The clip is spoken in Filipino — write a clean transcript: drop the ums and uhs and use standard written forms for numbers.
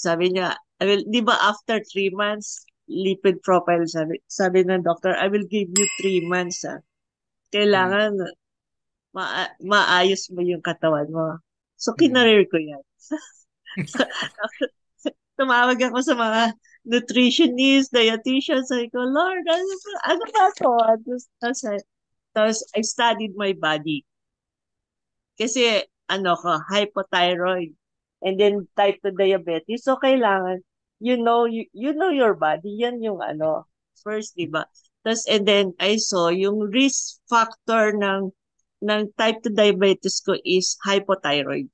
Sabi niya, I will, di ba after 3 months, lipid profile, sabi ng doctor, I will give you 3 months, ah. Mm. Kailangan maayos mo yung katawan mo. So, Mm. kinarir ko yan. Tumawag ako sa mga nutritionist, dietitian. Sabi ko, Lord, ano ba to? Tapos, I studied my body. Kasi, ano ko, hypothyroid. And then, type 2 diabetes. So, kailangan, you know your body. Yan yung ano, first, di ba? Tapos, and then, I saw yung risk factor ng type 2 diabetes ko is hypothyroid.